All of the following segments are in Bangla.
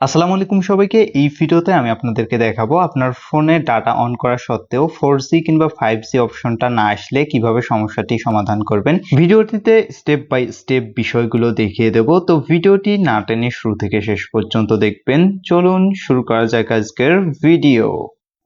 আসসালামু আলাইকুম সবাইকে। এই ভিডিওতে আমি আপনাদেরকে দেখাবো আপনার ফোনে ডাটা অন করা সত্ত্বেও 4G কিংবা 5G অপশনটা না আসলে কিভাবে সমস্যাটি সমাধান করবেন। ভিডিওটিতে স্টেপ বাই স্টেপ বিষয়গুলো দেখিয়ে দেব, তো ভিডিওটি না টেনে শুরু থেকে শেষ পর্যন্ত দেখবেন। চলুন শুরু করা যাক আজকের ভিডিও।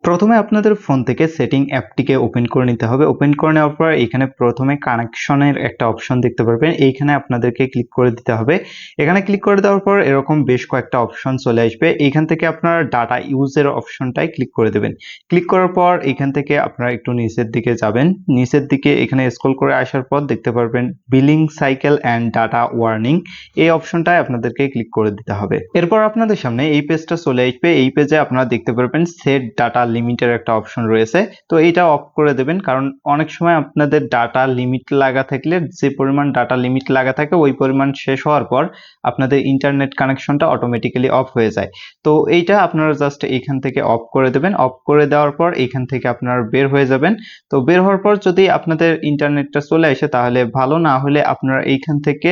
প্রথমে আপনাদের ফোন থেকে সেটিং অ্যাপটিকে ওপেন করে নিতে হবে। ওপেন করে নেওয়ার পর এখানে প্রথমে কানেকশনের একটা অপশন দেখতে পারবেন, এইখানে আপনাদেরকে ক্লিক করে দিতে হবে। এখানে ক্লিক করে দেওয়ার পর এরকম বেশ কয়েকটা অপশন চলে আসবে। এইখান থেকে আপনারা ডাটা ইউজের অপশনটাই ক্লিক করে দেবেন। ক্লিক করার পর এখান থেকে আপনারা একটু নিচের দিকে যাবেন। নিচের দিকে এখানে স্ক্রল করে আসার পর দেখতে পারবেন billing cycle and data warning, এই অপশনটায় আপনাদেরকে ক্লিক করে দিতে হবে। এরপর আপনাদের সামনে এই পেজটা চলে আসবে। এই পেজে আপনারা দেখতে পারবেন সেট ডাটা লিমিটের একটা অপশন রয়েছে, তো এইটা অফ করে দেবেন, কারণ অনেক সময় আপনাদের ডাটা লিমিট লাগা থাকলে যে পরিমাণ ডাটা লিমিট লাগা থাকে ওই পরিমাণ শেষ হওয়ার পর আপনাদের ইন্টারনেট কানেকশনটা অটোমেটিক্যালি অফ হয়ে যায়। তো এইটা আপনারা জাস্ট এইখান থেকে অফ করে দেবেন। অফ করে দেওয়ার পর এইখান থেকে আপনারা বের হয়ে যাবেন। তো বের হওয়ার পর যদি আপনাদের ইন্টারনেটটা চলে আসে তাহলে ভালো, না হলে আপনারা এইখান থেকে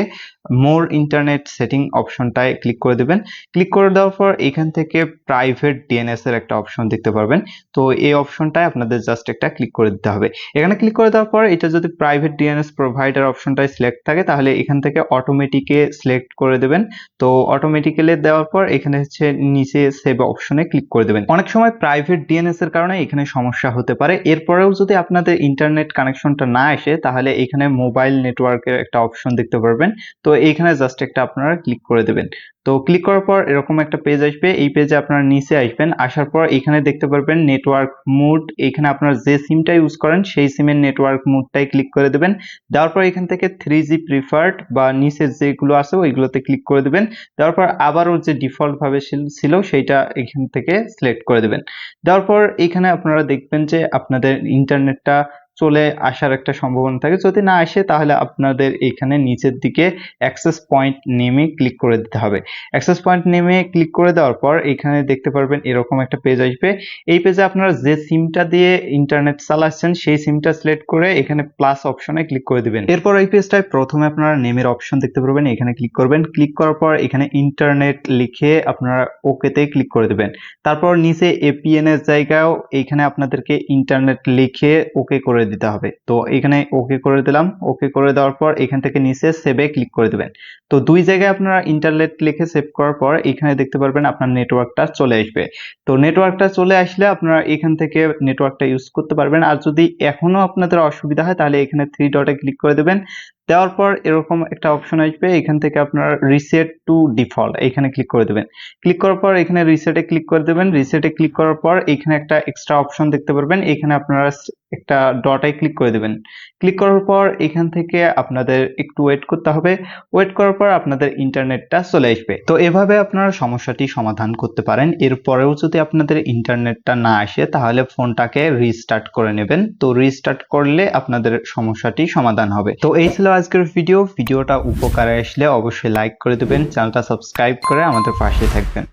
মোর ইন্টারনেট সেটিং অপশনটায় ক্লিক করে দেবেন। ক্লিক করে দেওয়ার পর এখান থেকে প্রাইভেট ডিএনএস এর একটা অপশন দেখতে পারবেন। তো এই অপশনটায় আপনাদের জাস্ট একটা ক্লিক করে দিতে হবে। এখানে ক্লিক করে দেওয়ার পর এটা যদি প্রাইভেট ডিএনএস প্রোভাইডার অপশনটায় সিলেক্ট থাকে তাহলে এখান থেকে অটোমেটিকে সিলেক্ট করে দেবেন। তো অটোমেটিক্যালি দেওয়ার পর এখানে হচ্ছে নিচে সেভ অপশনে ক্লিক করে দেবেন। অনেক সময় প্রাইভেট ডিএনএস এর কারণে এখানে সমস্যা হতে পারে। এরপরেও যদি আপনাদের ইন্টারনেট কানেকশনটা না আসে তাহলে এখানে মোবাইল নেটওয়ার্কের একটা অপশন দেখতে পারবেন। তো এইখানে জাস্ট একটা আপনারা ক্লিক করে দেবেন। তো ক্লিক করার পর এরকম একটা পেজ আসবে। এই পেজে আপনারা নিচে আসবেন, আসার পর এখানে দেখতে পারবেন নেটওয়ার্ক মোড। এখানে আপনারা যে সিমটা ইউজ করেন সেই সিমের নেটওয়ার্ক মোডটাই ক্লিক করে দেবেন। দেওয়ার পর এখান থেকে 3G প্রিফার্ড বা নিচে যেগুলো আছে ওইগুলোতে ক্লিক করে দেবেন। দেওয়ার পর আবারও যে ডিফল্ট ভাবে ছিল সেইটা এখান থেকে সিলেক্ট করে দেবেন। দেওয়ার পর এখানে আপনারা দেখবেন যে আপনাদের ইন্টারনেটটা চলে আসার একটা সম্ভাবনা থাকে। যদি না আসে তাহলে আপনাদের এখানে নিচের দিকে অ্যাক্সেস পয়েন্ট নেমে ক্লিক করে দিতে হবে। অ্যাক্সেস পয়েন্ট নেমে ক্লিক করে দেওয়ার পর এখানে দেখতে পারবেন এরকম একটা পেজ আসবে। এই পেজে আপনারা যে সিমটা দিয়ে ইন্টারনেট চালাচ্ছেন সেই সিমটা সিলেক্ট করে এখানে প্লাস অপশনে ক্লিক করে দিবেন। এরপর এই পেজটায় প্রথমে আপনারা নেমের অপশন দেখতে পারবেন, এখানে ক্লিক করবেন। ক্লিক করার পর এখানে ইন্টারনেট লিখে আপনারা ওকেতে ক্লিক করে দিবেন। তারপর নিচে এপিএন এর জায়গায়ও এখানে আপনাদেরকে ইন্টারনেট লিখে ওকে করে দিতে হবে। তো এখানে ওকে করে দিলাম। ওকে করে দেওয়ার পর এখান থেকে নিচে সেভে ক্লিক করে দিবেন। তো দুই জায়গায় আপনারা ইন্টারনেট লিখে সেভ করার পর এখানে দেখতে পারবেন আপনার নেটওয়ার্কটা চলে আসবে। তো নেটওয়ার্কটা চলে আসলে আপনারা এখান থেকে নেটওয়ার্কটা ইউজ করতে পারবেন। আর যদি এখনো আপনাদের অসুবিধা হয় তাহলে এখানে 3 ডটে ক্লিক করে দেবেন। দেওয়ার পর এরকম একটা অপশন আসবে, এখান থেকে আপনারা রিসেট টু ডিফল্ট এখানে ক্লিক করে দেবেন। ক্লিক করার পর এখানে রিসেটে ক্লিক করে দেবেন। রিসেটে ক্লিক করার পর এখানে একটা এক্সট্রা অপশন দেখতে পারবেন, এখানে আপনারা একটা ডটে ক্লিক করে দেবেন। ক্লিক করার পর এখান থেকে আপনাদের একটু ওয়েট করতে হবে। ওয়েট করার পর আপনাদের ইন্টারনেটটা চলে আসবে। তো এভাবে আপনারা সমস্যাটি সমাধান করতে পারেন। এরপরেও যদি আপনাদের ইন্টারনেটটা না আসে তাহলে ফোনটাকে রিস্টার্ট করে নেবেন। তো রিস্টার্ট করলে আপনাদের সমস্যাটি সমাধান হবে। তো এই ছিল আজকের ভিডিওটা উপকারে আসলে অবশ্যই লাইক করে দেবেন, চ্যানেলটা সাবস্ক্রাইব করে আমাদের পাশে থাকবেন।